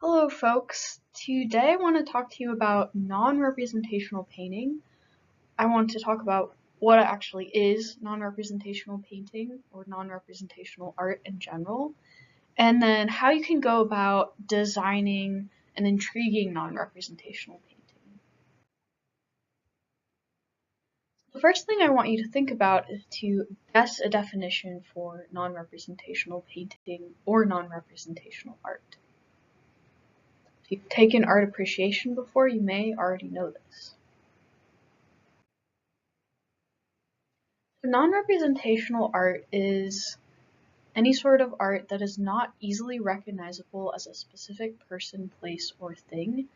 Hello folks, today I want to talk to you about non-representational painting. I want to talk about what actually is non-representational painting or non-representational art in general, and then how you can go about designing an intriguing non-representational painting. The first thing I want you to think about is to guess a definition for non-representational painting or non-representational art. If you've taken art appreciation before, you may already know this. Non-representational art is any sort of art that is not easily recognizable as a specific person, place, or thing.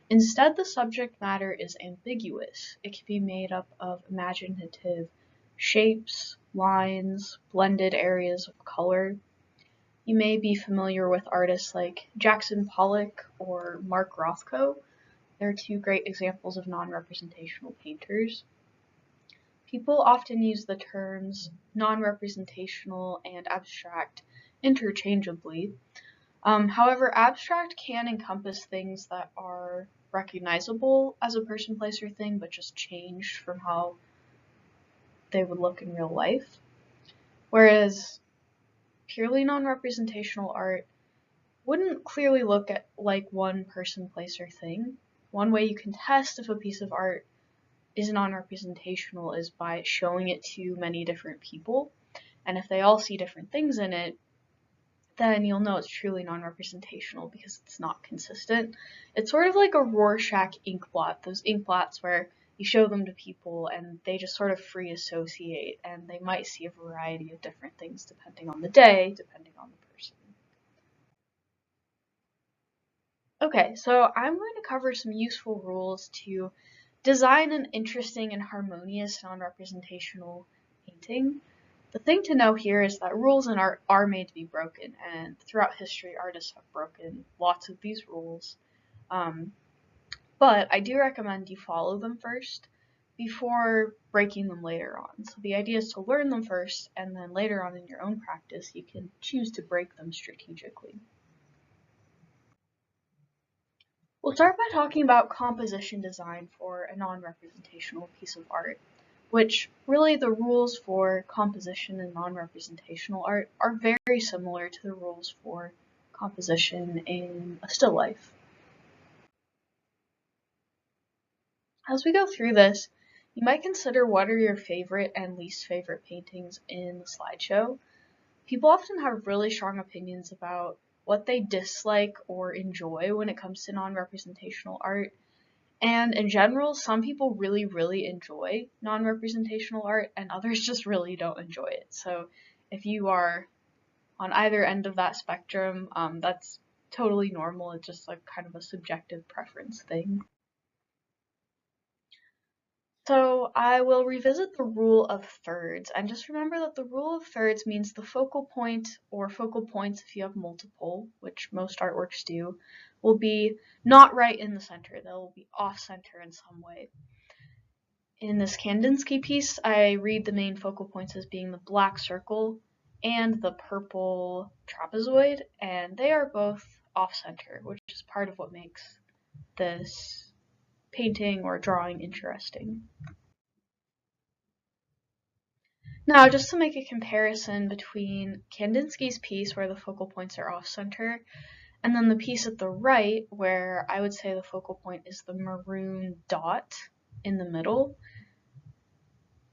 Instead, the subject matter is ambiguous. It can be made up of imaginative shapes, lines, blended areas of color. You may be familiar with artists like Jackson Pollock or Mark Rothko. They're two great examples of non-representational painters. People often use the terms non-representational and abstract interchangeably. However, abstract can encompass things that are recognizable as a person, place, or thing, but just changed from how they would look in real life. Whereas purely non-representational art wouldn't clearly look at like one person, place, or thing. One way you can test if a piece of art is non-representational is by showing it to many different people, and if they all see different things in it, then you'll know it's truly non-representational because it's not consistent. It's sort of like a Rorschach ink blot, those ink blots where you show them to people and they just sort of free associate, and they might see a variety of different things depending on the day, depending on the person. Okay, so I'm going to cover some useful rules to design an interesting and harmonious non-representational painting. The thing to know here is that rules in art are made to be broken, and throughout history, artists have broken lots of these rules. But I do recommend you follow them first before breaking them later on. So the idea is to learn them first, and then later on in your own practice, you can choose to break them strategically. We'll start by talking about composition design for a non-representational piece of art, which really the rules for composition and non-representational art are very similar to the rules for composition in a still life. As we go through this, you might consider what are your favorite and least favorite paintings in the slideshow. People often have really strong opinions about what they dislike or enjoy when it comes to non-representational art. And in general, some people really, really enjoy non-representational art and others just really don't enjoy it. So if you are on either end of that spectrum, that's totally normal. It's just like kind of a subjective preference thing. So I will revisit the rule of thirds, and just remember that the rule of thirds means the focal point, or focal points if you have multiple, which most artworks do, will be not right in the center. They'll be off-center in some way. In this Kandinsky piece, I read the main focal points as being the black circle and the purple trapezoid, and they are both off-center, which is part of what makes this painting or drawing interesting. Now, just to make a comparison between Kandinsky's piece, where the focal points are off-center, and then the piece at the right, where I would say the focal point is the maroon dot in the middle,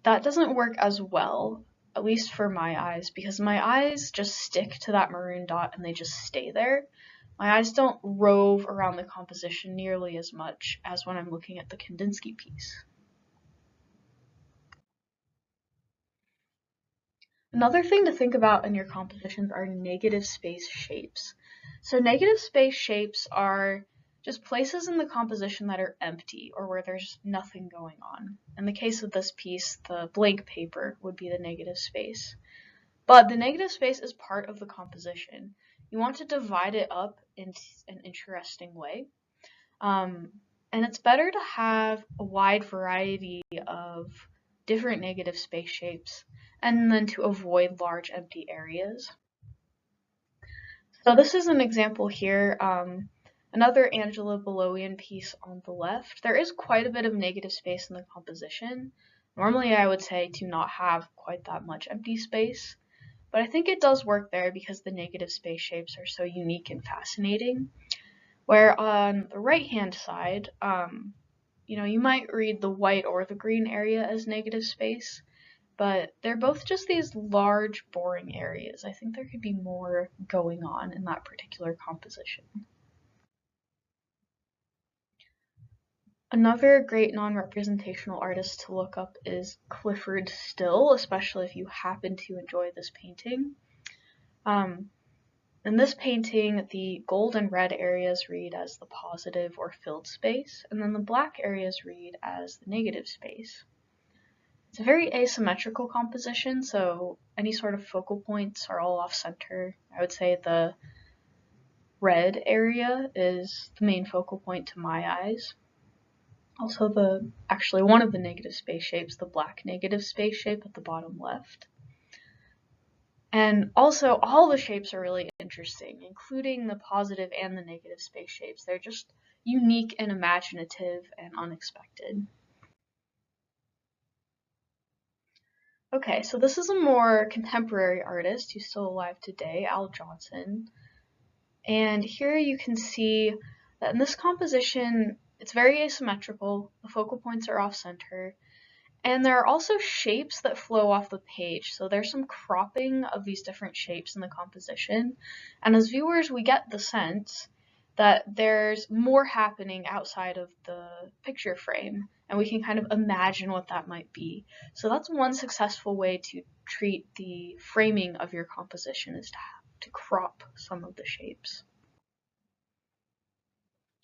that doesn't work as well, at least for my eyes, because my eyes just stick to that maroon dot and they just stay there. My eyes don't rove around the composition nearly as much as when I'm looking at the Kandinsky piece. Another thing to think about in your compositions are negative space shapes. So negative space shapes are just places in the composition that are empty or where there's nothing going on. In the case of this piece, the blank paper would be the negative space. But the negative space is part of the composition. You want to divide it up in an interesting way. And it's better to have a wide variety of different negative space shapes and then to avoid large empty areas. So this is an example here. Another Angela Belowian piece on the left. There is quite a bit of negative space in the composition. Normally I would say to not have quite that much empty space, but I think it does work there because the negative space shapes are so unique and fascinating. Where on the right-hand side, you might read the white or the green area as negative space, but they're both just these large, boring areas. I think there could be more going on in that particular composition. Another great non-representational artist to look up is Clifford Still, especially if you happen to enjoy this painting. In this painting, the gold and red areas read as the positive or filled space, and then the black areas read as the negative space. It's a very asymmetrical composition, so any sort of focal points are all off-center. I would say the red area is the main focal point to my eyes. Also one of the negative space shapes, the black negative space shape at the bottom left. And also all the shapes are really interesting, including the positive and the negative space shapes. They're just unique and imaginative and unexpected. Okay, so this is a more contemporary artist who's still alive today, Al Johnson. And here you can see that in this composition, it's very asymmetrical, the focal points are off-center, and there are also shapes that flow off the page. So there's some cropping of these different shapes in the composition, and as viewers we get the sense that there's more happening outside of the picture frame, and we can kind of imagine what that might be. So that's one successful way to treat the framing of your composition, is to crop some of the shapes.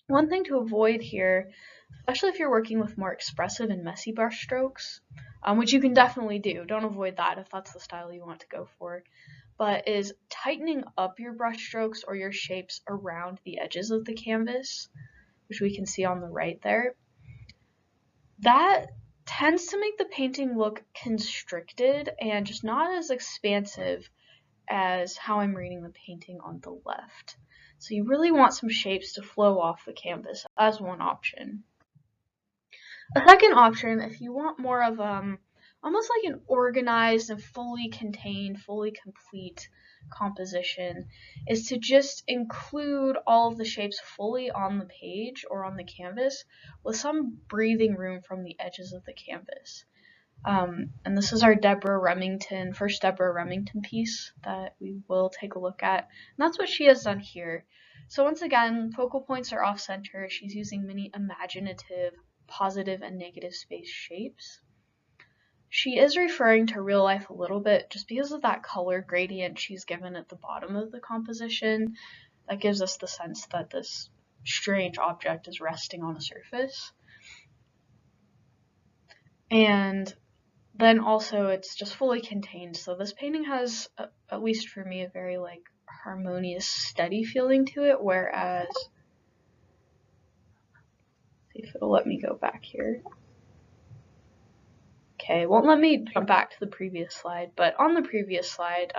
One thing to avoid here, especially if you're working with more expressive and messy brush strokes, which you can definitely do, don't avoid that if that's the style you want to go for, but is tightening up your brush strokes or your shapes around the edges of the canvas, which we can see on the right there. That tends to make the painting look constricted and just not as expansive as how I'm reading the painting on the left. So you really want some shapes to flow off the canvas as one option. A second option, if you want more of almost like an organized and fully contained, fully complete composition, is to just include all of the shapes fully on the page or on the canvas with some breathing room from the edges of the canvas. And this is our first Deborah Remington piece that we will take a look at. And that's what she has done here. So once again, focal points are off-center. She's using many imaginative, positive and negative space shapes. She is referring to real life a little bit just because of that color gradient she's given at the bottom of the composition. That gives us the sense that this strange object is resting on a surface. And then also it's just fully contained. So this painting has, at least for me, a very harmonious, steady feeling to it, whereas, see if it'll let me go back here. Okay, it won't let me jump back to the previous slide, but on the previous slide,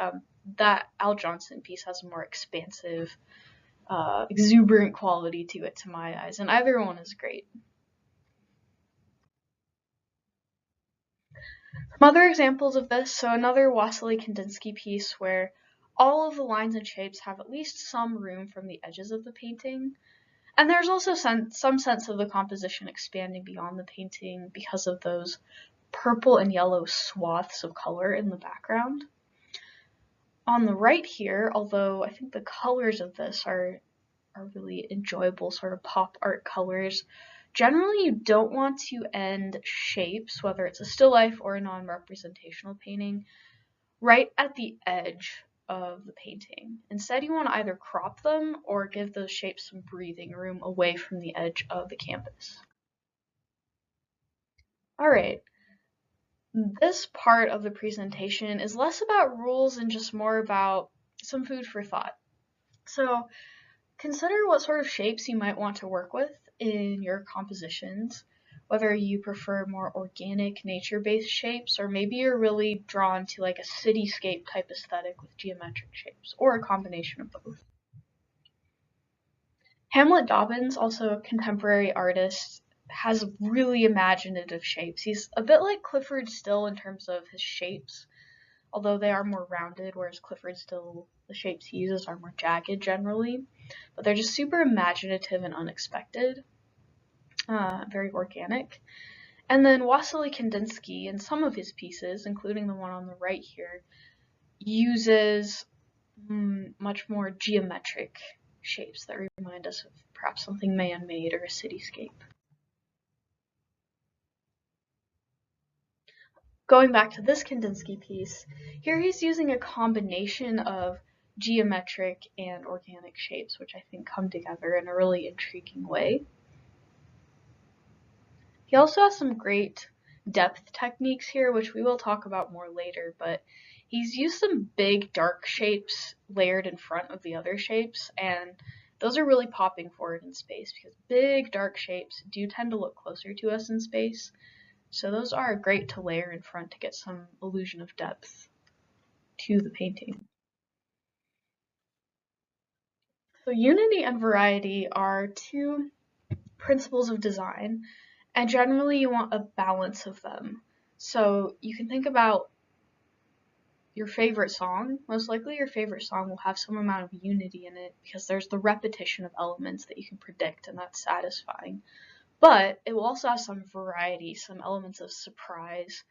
that Al Johnson piece has a more expansive, exuberant quality to it to my eyes, and either one is great. Some other examples of this, so another Wassily Kandinsky piece where all of the lines and shapes have at least some room from the edges of the painting, and there's also some sense of the composition expanding beyond the painting because of those purple and yellow swaths of color in the background. On the right here, although I think the colors of this are really enjoyable sort of pop art colors, generally you don't want to end shapes, whether it's a still life or a non-representational painting, right at the edge of the painting. Instead, you want to either crop them or give those shapes some breathing room away from the edge of the canvas. All right. This part of the presentation is less about rules and just more about some food for thought. So consider what sort of shapes you might want to work with in your compositions, whether you prefer more organic, nature-based shapes, or maybe you're really drawn to a cityscape type aesthetic with geometric shapes, or a combination of both. Hamlet Dobbins, also a contemporary artist, has really imaginative shapes. He's a bit like Clifford Still in terms of his shapes, although they are more rounded, whereas Clifford Still, the shapes he uses are more jagged generally. But they're just super imaginative and unexpected, very organic. And then Wassily Kandinsky, in some of his pieces, including the one on the right here, uses much more geometric shapes that remind us of perhaps something man-made or a cityscape. Going back to this Kandinsky piece, here he's using a combination of geometric and organic shapes, which I think come together in a really intriguing way. He also has some great depth techniques here, which we will talk about more later, but he's used some big dark shapes layered in front of the other shapes, and those are really popping forward in space because big dark shapes do tend to look closer to us in space. So those are great to layer in front to get some illusion of depth to the painting. So unity and variety are two principles of design, and generally you want a balance of them. So you can think about your favorite song. Most likely your favorite song will have some amount of unity in it because there's the repetition of elements that you can predict, and that's satisfying. But it will also have some variety, some elements of surprise,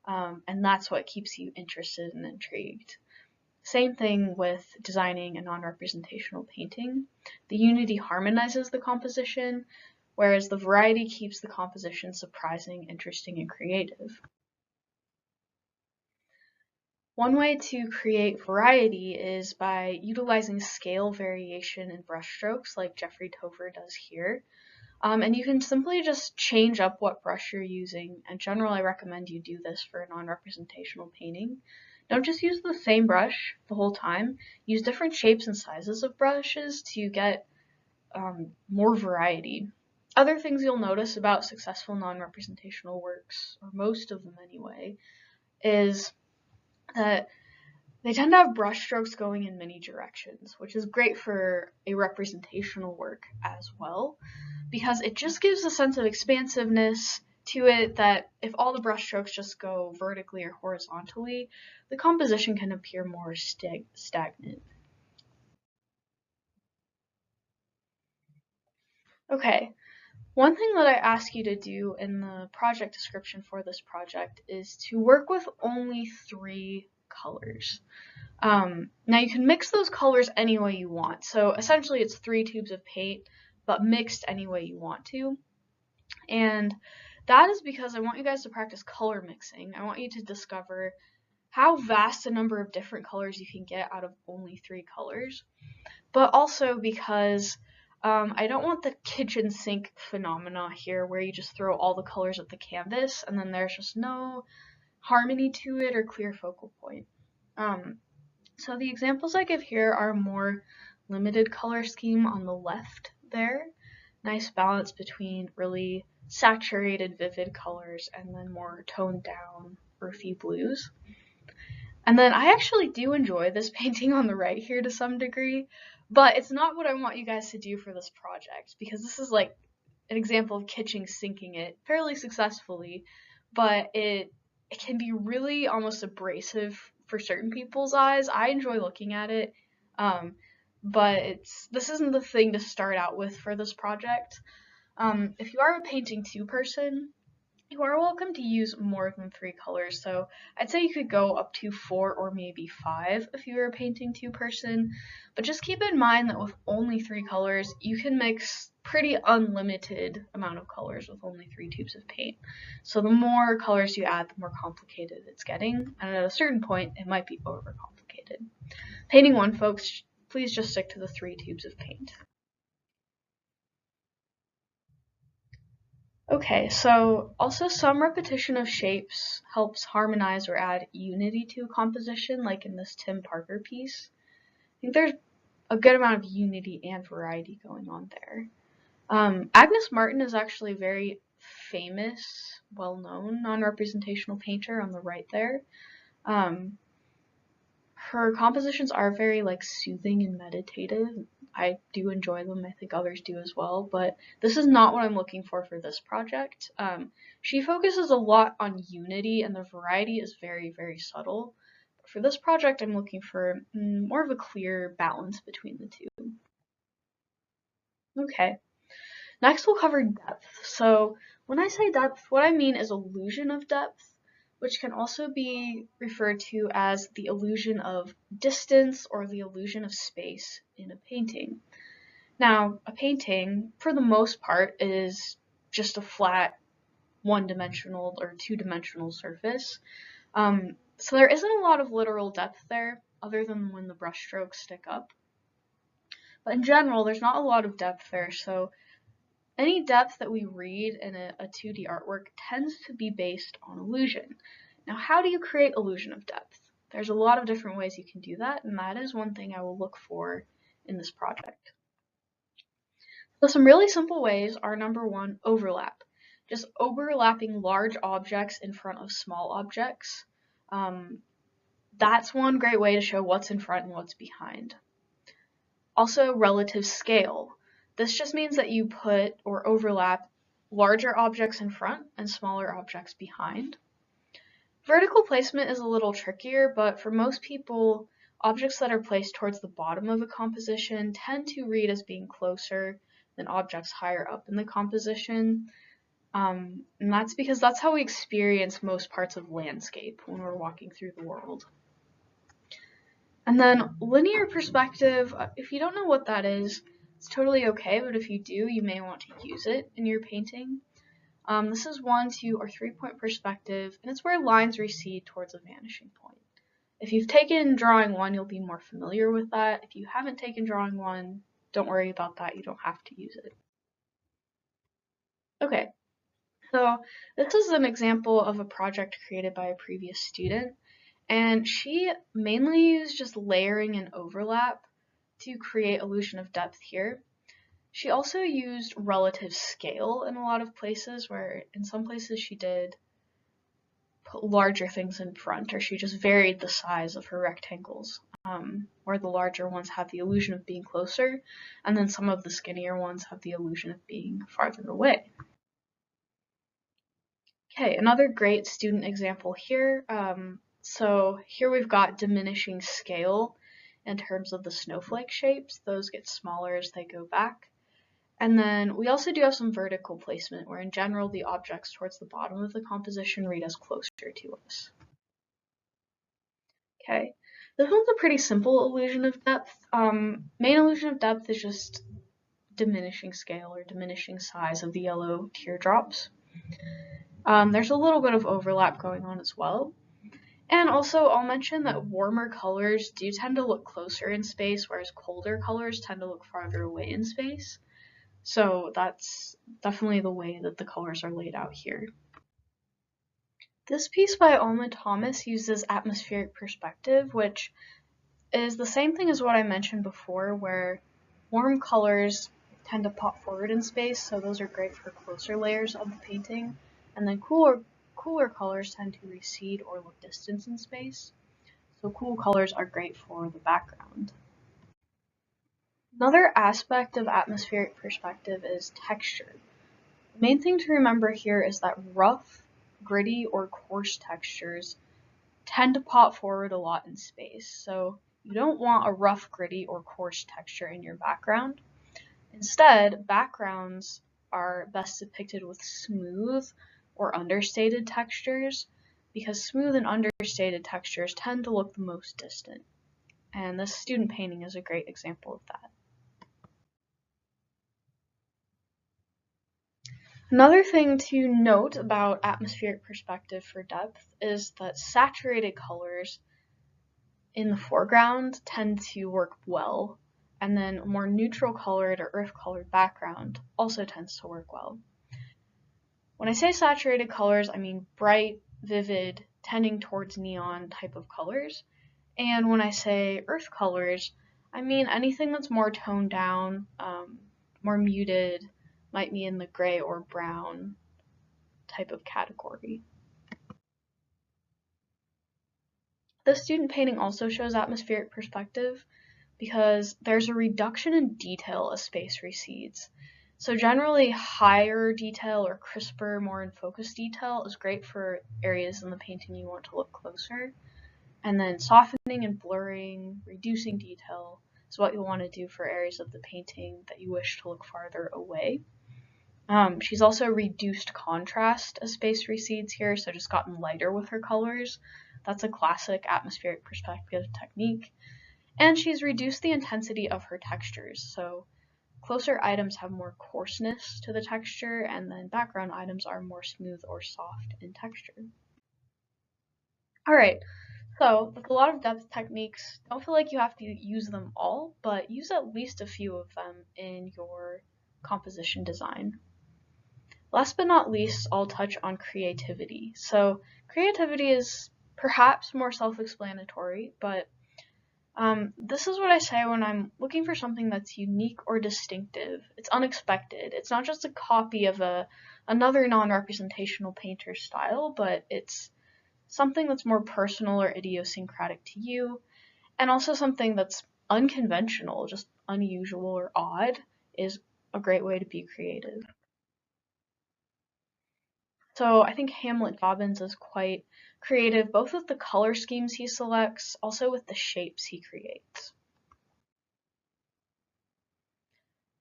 and that's what keeps you interested and intrigued. Same thing with designing a non-representational painting. The unity harmonizes the composition, whereas the variety keeps the composition surprising, interesting, and creative. One way to create variety is by utilizing scale variation in brushstrokes like Jeffrey Tover does here. And you can simply just change up what brush you're using. In general, I recommend you do this for a non-representational painting. Don't just use the same brush the whole time. Use different shapes and sizes of brushes to get more variety. Other things you'll notice about successful non-representational works, or most of them anyway, is that they tend to have brushstrokes going in many directions, which is great for a representational work as well, because it just gives a sense of expansiveness to it that if all the brushstrokes just go vertically or horizontally, the composition can appear more stagnant. Okay, one thing that I ask you to do in the project description for this project is to work with only 3 colors. Now you can mix those colors any way you want. So essentially it's 3 tubes of paint, but mixed any way you want to. And that is because I want you guys to practice color mixing. I want you to discover how vast a number of different colors you can get out of only 3 colors. But also because I don't want the kitchen sink phenomena here where you just throw all the colors at the canvas and then there's just no harmony to it or clear focal point. So the examples I give here are more limited color scheme on the left there. Nice balance between really saturated, vivid colors and then more toned down, earthy blues. And then I actually do enjoy this painting on the right here to some degree, but it's not what I want you guys to do for this project because this is like an example of kitchen sinking it fairly successfully, but it can be really almost abrasive for certain people's eyes. I enjoy looking at it, but this isn't the thing to start out with for this project. If you are a painting 2 person, you are welcome to use more than 3 colors, so I'd say you could go up to 4 or maybe 5 if you were a painting 2 person, but just keep in mind that with only 3 colors, you can mix pretty unlimited amount of colors with only 3 tubes of paint. So the more colors you add, the more complicated it's getting, and at a certain point, it might be overcomplicated. Painting 1, folks, please just stick to the 3 tubes of paint. Okay, so also some repetition of shapes helps harmonize or add unity to a composition, like in this Tim Parker piece. I think there's a good amount of unity and variety going on there. Agnes Martin is actually a very famous, well-known non-representational painter on the right there. Her compositions are very soothing and meditative. I do enjoy them. I think others do as well, but this is not what I'm looking for this project. She focuses a lot on unity, and the variety is very, very subtle. But for this project, I'm looking for more of a clear balance between the two. Okay, next we'll cover depth. So when I say depth, what I mean is illusion of depth, which can also be referred to as the illusion of distance or the illusion of space in a painting. Now, a painting, for the most part, is just a flat one-dimensional or two-dimensional surface. So there isn't a lot of literal depth there, other than when the brushstrokes stick up. But in general, there's not a lot of depth there, so any depth that we read in a 2D artwork tends to be based on illusion. Now, how do you create illusion of depth? There's a lot of different ways you can do that, and that is one thing I will look for in this project. So some really simple ways are, number one, overlap. Just overlapping large objects in front of small objects. That's one great way to show what's in front and what's behind. Also, relative scale. This just means that you put or overlap larger objects in front and smaller objects behind. Vertical placement is a little trickier, but for most people, objects that are placed towards the bottom of a composition tend to read as being closer than objects higher up in the composition. And that's because that's how we experience most parts of landscape when we're walking through the world. And then linear perspective, if you don't know what that is, it's totally okay, but if you do, you may want to use it in your painting. This is 1, 2, or 3-point perspective, and it's where lines recede towards a vanishing point. If you've taken drawing 1, you'll be more familiar with that. If you haven't taken drawing 1, don't worry about that. You don't have to use it. Okay, so this is an example of a project created by a previous student, and she mainly used just layering and overlap to create illusion of depth here. She also used relative scale in a lot of places, where in some places she did put larger things in front, or she just varied the size of her rectangles, where the larger ones have the illusion of being closer, and then some of the skinnier ones have the illusion of being farther away. Okay, another great student example here. So here we've got diminishing scale in terms of the snowflake shapes. Those get smaller as they go back. And then we also do have some vertical placement, where in general the objects towards the bottom of the composition read as closer to us. Okay, this one's a pretty simple illusion of depth. Main illusion of depth is just diminishing scale or diminishing size of the yellow teardrops. There's a little bit of overlap going on as well. And also, I'll mention that warmer colors do tend to look closer in space, whereas colder colors tend to look farther away in space. So that's definitely the way that the colors are laid out here. This piece by Alma Thomas uses atmospheric perspective, which is the same thing as what I mentioned before, where warm colors tend to pop forward in space, so those are great for closer layers of the painting, and then cooler colors tend to recede or look distant in space, so cool colors are great for the background. Another aspect of atmospheric perspective is texture. The main thing to remember here is that rough, gritty, or coarse textures tend to pop forward a lot in space, so you don't want a rough, gritty, or coarse texture in your background. Instead, backgrounds are best depicted with smooth or understated textures, because smooth and understated textures tend to look the most distant. And this student painting is a great example of that. Another thing to note about atmospheric perspective for depth is that saturated colors in the foreground tend to work well, and then a more neutral colored or earth colored background also tends to work well. When I say saturated colors, I mean bright, vivid, tending towards neon type of colors. And when I say earth colors, I mean anything that's more toned down, more muted, might be in the gray or brown type of category. The student painting also shows atmospheric perspective, because there's a reduction in detail as space recedes. So generally higher detail or crisper, more in focus detail is great for areas in the painting you want to look closer. And then softening and blurring, reducing detail is what you'll want to do for areas of the painting that you wish to look farther away. She's also reduced contrast as space recedes here, so just gotten lighter with her colors. That's a classic atmospheric perspective technique. And she's reduced the intensity of her textures, so closer items have more coarseness to the texture, and then background items are more smooth or soft in texture. Alright, so with a lot of depth techniques, don't feel like you have to use them all, but use at least a few of them in your composition design. Last but not least, I'll touch on creativity. So creativity is perhaps more self-explanatory, but this is what I say when I'm looking for something that's unique or distinctive. It's unexpected. It's not just a copy of another non-representational painter's style, but it's something that's more personal or idiosyncratic to you, and also something that's unconventional, just unusual or odd, is a great way to be creative. So I think Hamlet Dobbins is quite creative, both with the color schemes he selects, also with the shapes he creates.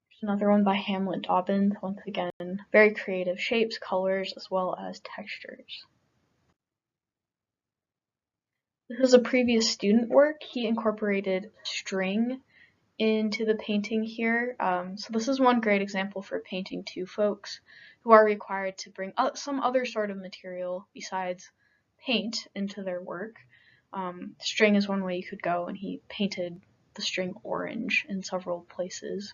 There's another one by Hamlet Dobbins, once again, very creative shapes, colors, as well as textures. This is a previous student work. He incorporated string into the painting here. So this is one great example for painting two folks who are required to bring some other sort of material besides paint into their work. String is one way you could go, and he painted the string orange in several places.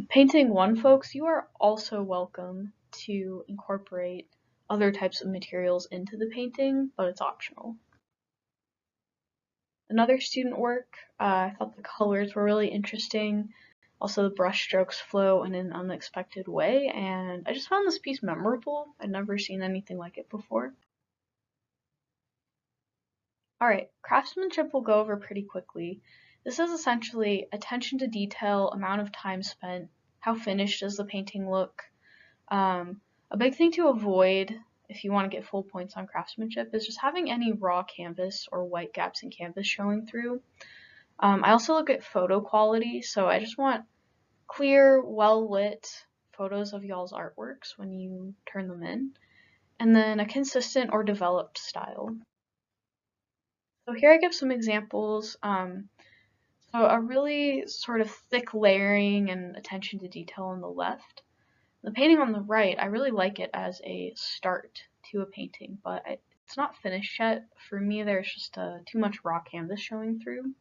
Painting one folks, you are also welcome to incorporate other types of materials into the painting, but it's optional. Another student work, I thought the colors were really interesting. Also, the brush strokes flow in an unexpected way, and I just found this piece memorable. I'd never seen anything like it before. Alright, craftsmanship we'll go over pretty quickly. This is essentially attention to detail, amount of time spent, how finished does the painting look. A big thing to avoid if you want to get full points on craftsmanship is just having any raw canvas or white gaps in canvas showing through. I also look at photo quality, so I just want clear, well-lit photos of y'all's artworks when you turn them in, and then a consistent or developed style. So here I give some examples. So a really sort of thick layering and attention to detail on the left. The painting on the right, I really like it as a start to a painting, but it's not finished yet. For me, there's just too much raw canvas showing through.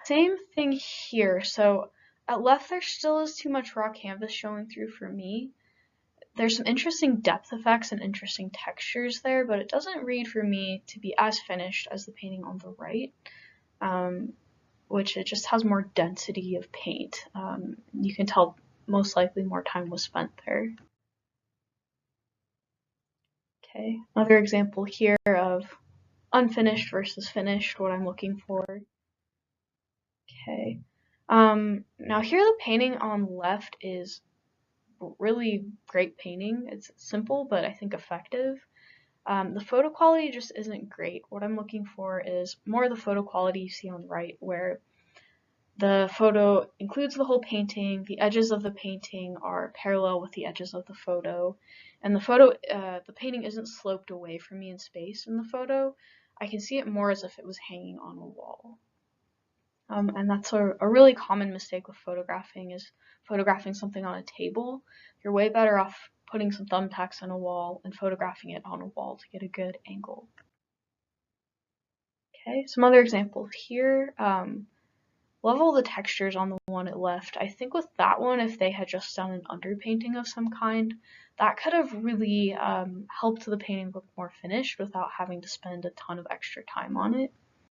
Same thing here. So at left, there still is too much raw canvas showing through for me. There's some interesting depth effects and interesting textures there, but it doesn't read for me to be as finished as the painting on the right. Which it just has more density of paint. You can tell most likely more time was spent there. Okay, another example here of unfinished versus finished, what I'm looking for. Okay, now here the painting on the left is really great painting. It's simple, but I think effective. The photo quality just isn't great. What I'm looking for is more of the photo quality you see on the right, where the photo includes the whole painting, the edges of the painting are parallel with the edges of the photo, and the painting isn't sloped away from me in space in the photo. I can see it more as if it was hanging on a wall. And that's a really common mistake with photographing, is photographing something on a table. You're way better off putting some thumbtacks on a wall and photographing it on a wall to get a good angle. Okay, some other examples here. Level the textures on the one at left. I think with that one, if they had just done an underpainting of some kind, that could have really helped the painting look more finished without having to spend a ton of extra time on it.